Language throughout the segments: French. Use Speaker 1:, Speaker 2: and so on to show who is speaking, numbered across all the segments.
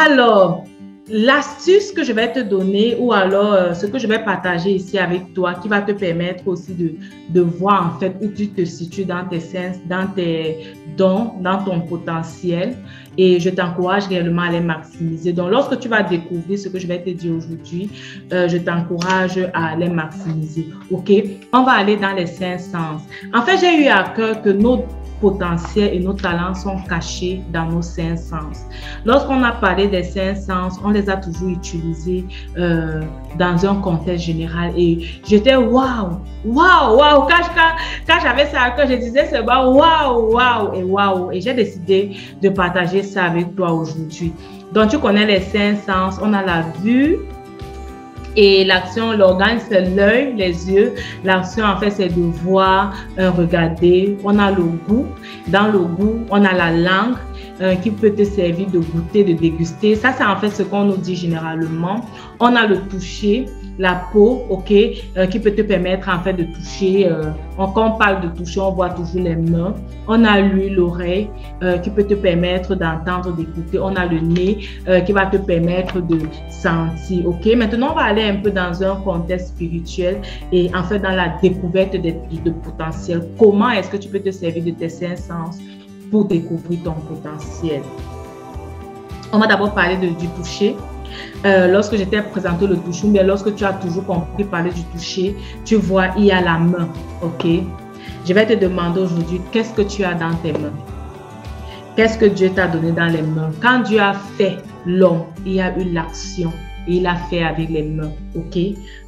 Speaker 1: Alors, l'astuce que je vais te donner ou alors ce que je vais partager ici avec toi qui va te permettre aussi de voir en fait où tu te situes dans tes sens, dans tes dons, dans ton potentiel et je t'encourage réellement à les maximiser. Donc, lorsque tu vas découvrir ce que je vais te dire aujourd'hui, je t'encourage à les maximiser. OK? On va aller dans les 5 sens. En fait, j'ai eu à cœur que nos potentiels et nos talents sont cachés dans nos 5 sens. Lorsqu'on a parlé des 5 sens, on les a toujours utilisés dans un contexte général et j'étais waouh, waouh, waouh. Quand j'avais ça à cœur, je disais seulement waouh, waouh et waouh. Et j'ai décidé de partager ça avec toi aujourd'hui. Donc, tu connais les 5 sens. On a la vue. Et l'action, l'organe, c'est l'œil, les yeux. L'action, en fait, c'est de voir, regarder. On a le goût. Dans le goût, on a la langue qui peut te servir de goûter, de déguster. Ça, c'est en fait ce qu'on nous dit généralement. On a le toucher, la peau, OK, qui peut te permettre en fait de toucher. Quand on parle de toucher, on voit toujours les mains. On a l'ouïe, l'oreille, qui peut te permettre d'entendre, d'écouter. On a le nez, qui va te permettre de sentir, OK. Maintenant, on va aller un peu dans un contexte spirituel et en fait dans la découverte de potentiel. Comment est-ce que tu peux te servir de tes 5 sens pour découvrir ton potentiel? On va d'abord parler du toucher. Lorsque j'étais présenté le toucher, mais lorsque tu as toujours compris parler du toucher, tu vois, il y a la main, OK? Je vais te demander aujourd'hui, qu'est-ce que tu as dans tes mains? Qu'est-ce que Dieu t'a donné dans les mains? Quand Dieu a fait l'homme, il y a eu l'action et il a fait avec les mains, OK?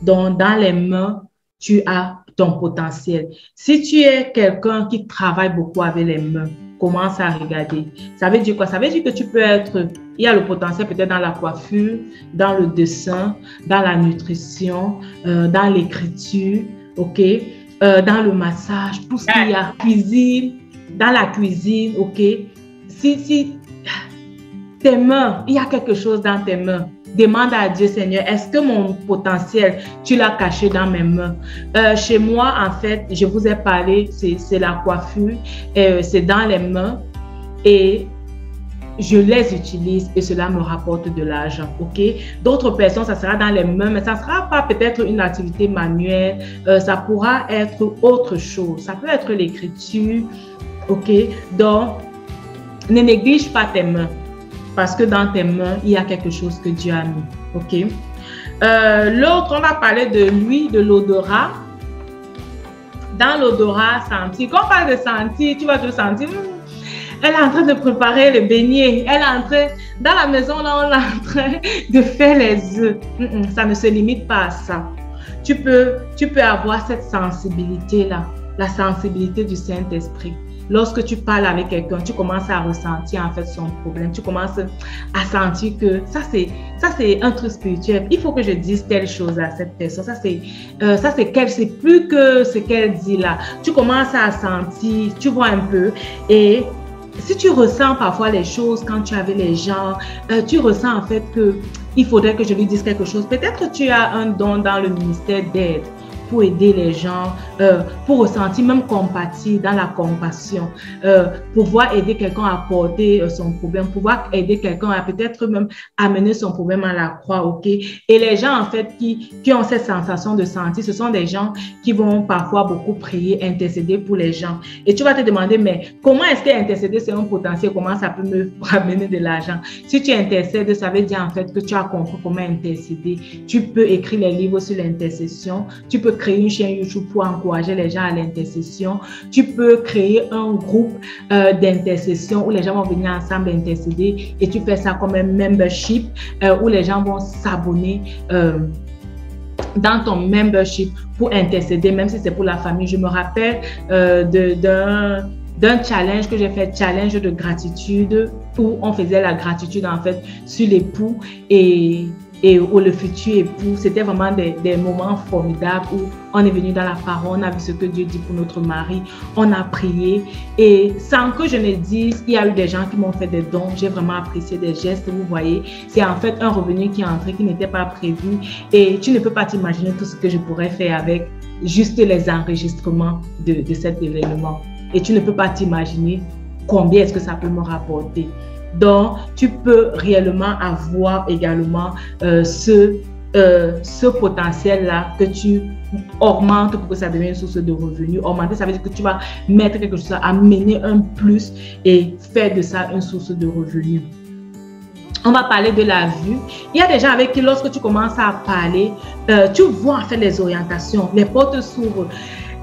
Speaker 1: Donc, dans les mains, tu as ton potentiel. Si tu es quelqu'un qui travaille beaucoup avec les mains, commence à regarder. Ça veut dire quoi? Ça veut dire que tu peux être, il y a le potentiel peut-être dans la coiffure, dans le dessin, dans la nutrition, dans l'écriture, OK? Dans le massage, tout ce qu'il y a, cuisine, dans la cuisine, OK? Si tes mains, il y a quelque chose dans tes mains, demande à Dieu, Seigneur, est-ce que mon potentiel, tu l'as caché dans mes mains? Chez moi, en fait, je vous ai parlé, c'est la coiffure, c'est dans les mains et je les utilise et cela me rapporte de l'argent, OK? D'autres personnes, ça sera dans les mains, mais ça ne sera pas peut-être une activité manuelle, ça pourra être autre chose. Ça peut être l'écriture, OK? Donc, ne néglige pas tes mains. Parce que dans tes mains, il y a quelque chose que Dieu a mis. OK? L'autre, on va parler de l'huile, de l'odorat. Dans l'odorat, sentir. Quand on parle de sentir, tu vas te sentir, elle est en train de préparer le beignet. Elle est en train, dans la maison, là, on est en train de faire les œufs. Ça ne se limite pas à ça. Tu peux avoir cette sensibilité-là, la sensibilité du Saint-Esprit. Lorsque tu parles avec quelqu'un, tu commences à ressentir en fait son problème. Tu commences à sentir que ça c'est un truc spirituel. Il faut que je dise telle chose à cette personne. Ça c'est plus que ce qu'elle dit là. Tu commences à sentir, tu vois un peu. Et si tu ressens parfois les choses quand tu es avec les gens, tu ressens en fait que il faudrait que je lui dise quelque chose. Peut-être que tu as un don dans le ministère d'aide pour aider les gens, pour ressentir même compatir dans la compassion, pouvoir aider quelqu'un à porter son problème, pouvoir aider quelqu'un à peut-être même amener son problème à la croix, OK? Et les gens, en fait, qui ont cette sensation de sentir, ce sont des gens qui vont parfois beaucoup prier, intercéder pour les gens. Et tu vas te demander, mais comment est-ce que intercéder, c'est un potentiel? Comment ça peut me ramener de l'argent? Si tu intercèdes, ça veut dire en fait que tu as compris comment intercéder. Tu peux écrire les livres sur l'intercession, tu peux créer une chaîne YouTube pour encourager les gens à l'intercession. Tu peux créer un groupe d'intercession où les gens vont venir ensemble intercéder et tu fais ça comme un membership où les gens vont s'abonner dans ton membership pour intercéder, même si c'est pour la famille. Je me rappelle d'un challenge que j'ai fait, challenge de gratitude, où on faisait la gratitude en fait sur l'époux et où le futur époux. C'était vraiment des moments formidables où on est venu dans la parole, on a vu ce que Dieu dit pour notre mari, on a prié et sans que je ne dise, il y a eu des gens qui m'ont fait des dons, j'ai vraiment apprécié des gestes, vous voyez, c'est en fait un revenu qui est entré, qui n'était pas prévu et tu ne peux pas t'imaginer tout ce que je pourrais faire avec juste les enregistrements de cet événement et tu ne peux pas t'imaginer combien est-ce que ça peut me rapporter. Donc, tu peux réellement avoir également ce potentiel-là que tu augmentes pour que ça devienne une source de revenus. Augmenter, ça veut dire que tu vas mettre quelque chose, amener un plus et faire de ça une source de revenus. On va parler de la vue. Il y a des gens avec qui, lorsque tu commences à parler, tu vois en fait les orientations, les portes s'ouvrent.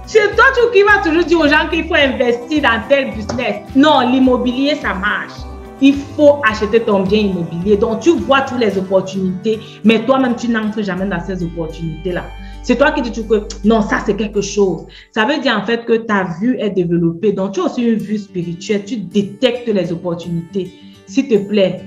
Speaker 1: C'est toi qui vas toujours dire aux gens qu'il faut investir dans tel business. Non, l'immobilier, ça marche. Il faut acheter ton bien immobilier. Donc, tu vois toutes les opportunités, mais toi-même, tu n'entres jamais dans ces opportunités-là. C'est toi qui dis que non, ça, c'est quelque chose. Ça veut dire en fait que ta vue est développée. Donc, tu as aussi une vue spirituelle. Tu détectes les opportunités. S'il te plaît,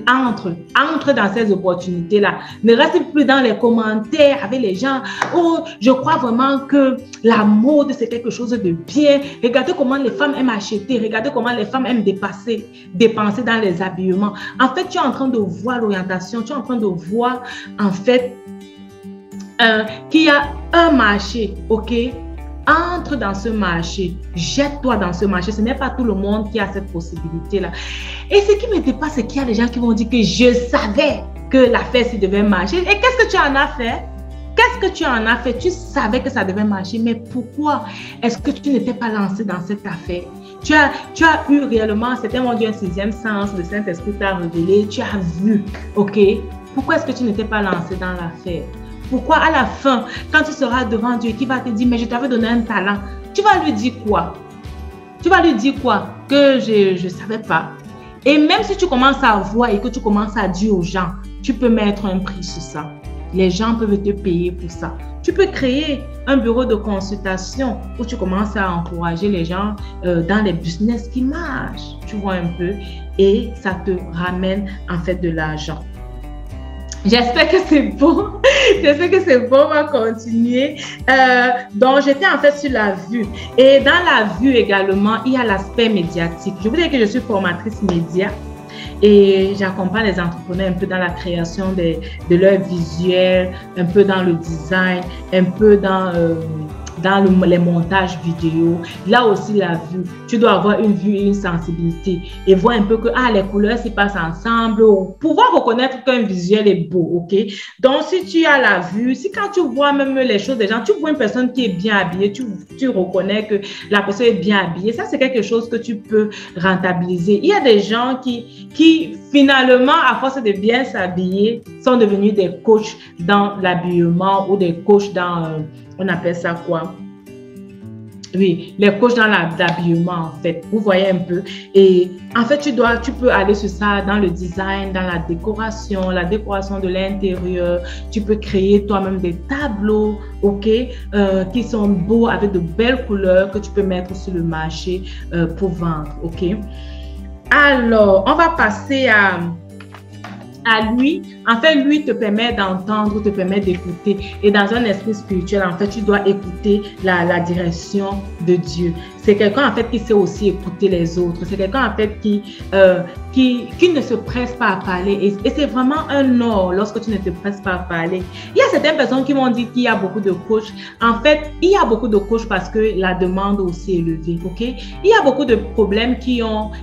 Speaker 1: entre dans ces opportunités-là. Ne reste plus dans les commentaires avec les gens. Oh, je crois vraiment que la mode, c'est quelque chose de bien. Regardez comment les femmes aiment acheter. Regardez comment les femmes aiment dépenser dans les habillements. En fait, tu es en train de voir l'orientation. Tu es en train de voir, en fait, qu'il y a un marché, OK? Entre dans ce marché, jette-toi dans ce marché. Ce n'est pas tout le monde qui a cette possibilité-là. Et ce qui me dépasse, c'est qu'il y a des gens qui vont dire que je savais que l'affaire s'y devait marcher. Et qu'est-ce que tu en as fait? Qu'est-ce que tu en as fait? Tu savais que ça devait marcher, mais pourquoi est-ce que tu n'étais pas lancé dans cette affaire? Tu as eu réellement, c'était mon Dieu, un sixième sens, le Saint-Esprit t'a révélé, tu as vu, OK? Pourquoi est-ce que tu n'étais pas lancé dans l'affaire? Pourquoi à la fin, quand tu seras devant Dieu, qui va te dire, mais je t'avais donné un talent, tu vas lui dire quoi? Tu vas lui dire quoi? Que je ne savais pas. Et même si tu commences à voir et que tu commences à dire aux gens, tu peux mettre un prix sur ça. Les gens peuvent te payer pour ça. Tu peux créer un bureau de consultation où tu commences à encourager les gens dans les business qui marchent. Tu vois un peu. Et ça te ramène en fait de l'argent. J'espère que c'est bon. J'espère que c'est bon. On va continuer. Donc, j'étais en fait sur la vue. Et dans la vue également, il y a l'aspect médiatique. Je vous dis que je suis formatrice média et j'accompagne les entrepreneurs un peu dans la création de leur visuel, un peu dans le design, un peu dans les montages vidéo. Là aussi, la vue. Tu dois avoir une vue et une sensibilité et voir un peu que les couleurs s'y passent ensemble. Pouvoir reconnaître qu'un visuel est beau, OK? Donc, si tu as la vue, si quand tu vois même les choses des gens, tu vois une personne qui est bien habillée, tu reconnais que la personne est bien habillée. Ça, c'est quelque chose que tu peux rentabiliser. Il y a des gens qui finalement, à force de bien s'habiller, sont devenus des coachs dans l'habillement ou des coachs dans... on appelle ça quoi? Oui, les coachs dans l'habillement, en fait. Vous voyez un peu. Et en fait, tu peux aller sur ça dans le design, dans la décoration de l'intérieur. Tu peux créer toi-même des tableaux, OK, qui sont beaux avec de belles couleurs que tu peux mettre sur le marché pour vendre, OK? Alors, on va passer à lui. En fait, lui te permet d'entendre, te permet d'écouter. Et dans un esprit spirituel, en fait, tu dois écouter la direction de Dieu. C'est quelqu'un, en fait, qui sait aussi écouter les autres. C'est quelqu'un, en fait, qui ne se presse pas à parler. Et c'est vraiment un or lorsque tu ne te presses pas à parler. Il y a certaines personnes qui m'ont dit qu'il y a beaucoup de coachs. En fait, il y a beaucoup de coachs parce que la demande aussi est élevée, OK? Il y a beaucoup de problèmes il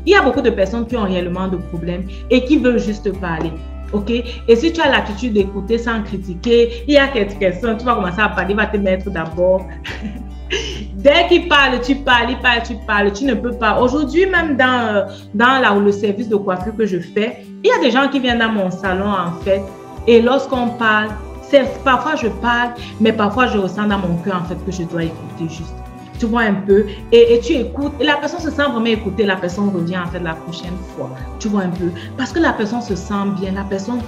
Speaker 1: y a beaucoup de personnes qui ont réellement de problèmes et qui veulent juste parler. OK? Et si tu as l'attitude d'écouter sans critiquer, il y a quelques personnes, tu vas commencer à parler, il va te mettre d'abord. Dès qu'il parle, tu parles, il parle, tu parles, tu ne peux pas. Aujourd'hui, même dans le service de coiffure que je fais, il y a des gens qui viennent dans mon salon, en fait, et lorsqu'on parle, parfois je parle, mais parfois je ressens dans mon cœur, en fait, que je dois écouter juste. Tu vois un peu, et tu écoutes, et la personne se sent vraiment écoutée, la personne revient en fait la prochaine fois, tu vois un peu, parce que la personne se sent bien, la personne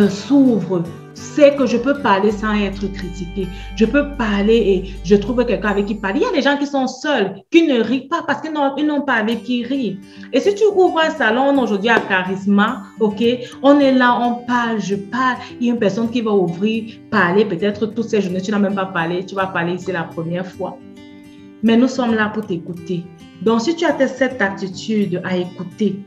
Speaker 1: s'ouvre, sait que je peux parler sans être critiquée, je peux parler et je trouve quelqu'un avec qui parler. Il y a des gens qui sont seuls, qui ne rient pas parce qu'ils n'ont pas avec qui rire. Et si tu ouvres un salon aujourd'hui à Charisma, OK, on est là, on parle, je parle, il y a une personne qui va ouvrir, parler, peut-être toutes ces journées, tu n'as même pas parlé, tu vas parler ici la première fois. Mais nous sommes là pour t'écouter. Donc, si tu as cette attitude à écouter,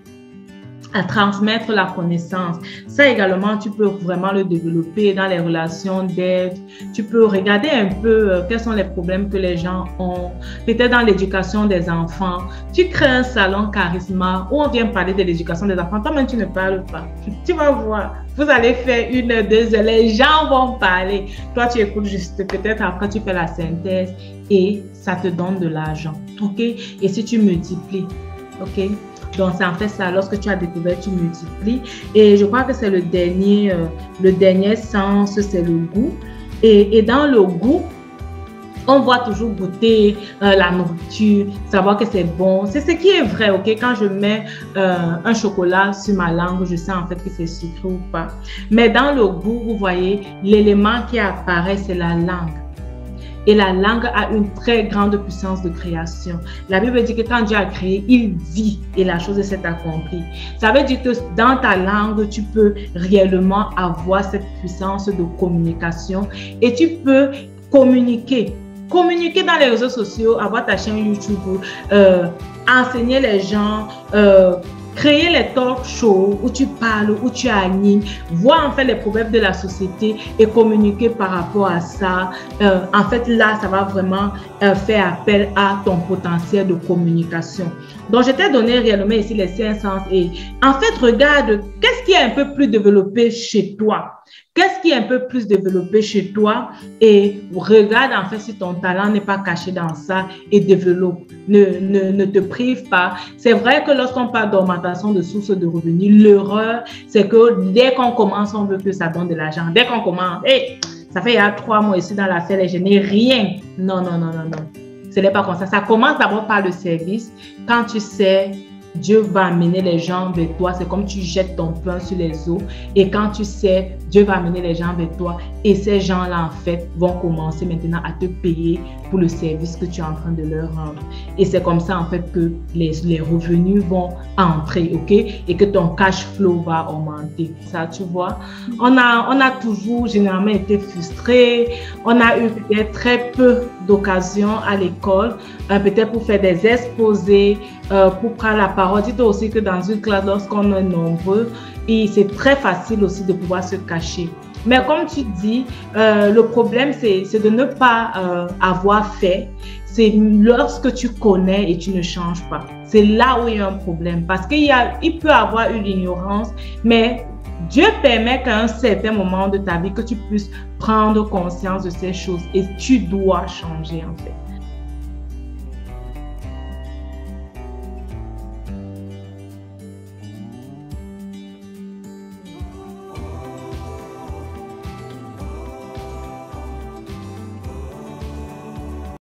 Speaker 1: à transmettre la connaissance. Ça également, tu peux vraiment le développer dans les relations d'aide. Tu peux regarder un peu quels sont les problèmes que les gens ont, peut-être dans l'éducation des enfants. Tu crées un salon charisma où on vient parler de l'éducation des enfants. Toi-même, tu ne parles pas. Tu vas voir. Vous allez faire 1, 2 heures. Les gens vont parler. Toi, tu écoutes juste. Peut-être après, tu fais la synthèse et ça te donne de l'argent. OK? Et si tu multiplies, OK? Donc, c'est en fait ça. Lorsque tu as découvert, tu multiplies. Et je crois que c'est le dernier sens, c'est le goût. Et dans le goût, on voit toujours goûter la nourriture, savoir que c'est bon. C'est ce qui est vrai, OK? Quand je mets un chocolat sur ma langue, je sais en fait que c'est sucré ou pas. Mais dans le goût, vous voyez, l'élément qui apparaît, c'est la langue. Et la langue a une très grande puissance de création. La Bible dit que quand Dieu a créé, il dit et la chose s'est accomplie. Ça veut dire que dans ta langue, tu peux réellement avoir cette puissance de communication et tu peux communiquer. Communiquer dans les réseaux sociaux, avoir ta chaîne YouTube, enseigner les gens, créer les talk shows où tu parles, où tu animes, voir en fait les problèmes de la société et communiquer par rapport à ça. En fait, là, ça va vraiment faire appel à ton potentiel de communication. Donc, je t'ai donné réellement ici les 5 sens et en fait, regarde, qu'est-ce qui est un peu plus développé chez toi? Qu'est-ce qui est un peu plus développé chez toi et regarde en fait si ton talent n'est pas caché dans ça et développe. Ne te prive pas. C'est vrai que lorsqu'on parle d'augmentation de sources de revenus, l'erreur, c'est que dès qu'on commence, on veut que ça donne de l'argent. Dès qu'on commence, hey, ça fait il y a 3 mois ici dans l'affaire et je n'ai rien. Non. Ce n'est pas comme ça. Ça commence d'abord par le service. Quand tu sais, Dieu va amener les gens vers toi. C'est comme tu jettes ton pain sur les eaux. Et quand tu sais, Dieu va amener les gens vers toi. Et ces gens-là, en fait, vont commencer maintenant à te payer pour le service que tu es en train de leur rendre. Et c'est comme ça, en fait, que les revenus vont entrer, OK? Et que ton cash flow va augmenter. Ça, tu vois? On a toujours généralement été frustrés. On a eu peut-être très peu d'occasions à l'école, peut-être pour faire des exposés, pour prendre la parole. Dites aussi que dans une classe, lorsqu'on est nombreux, c'est très facile aussi de pouvoir se cacher. Mais comme tu dis, le problème, c'est de ne pas avoir fait. C'est lorsque tu connais et tu ne changes pas. C'est là où il y a un problème. Parce qu'il peut y avoir une ignorance, mais Dieu permet qu'à un certain moment de ta vie, que tu puisses prendre conscience de ces choses et tu dois changer en fait.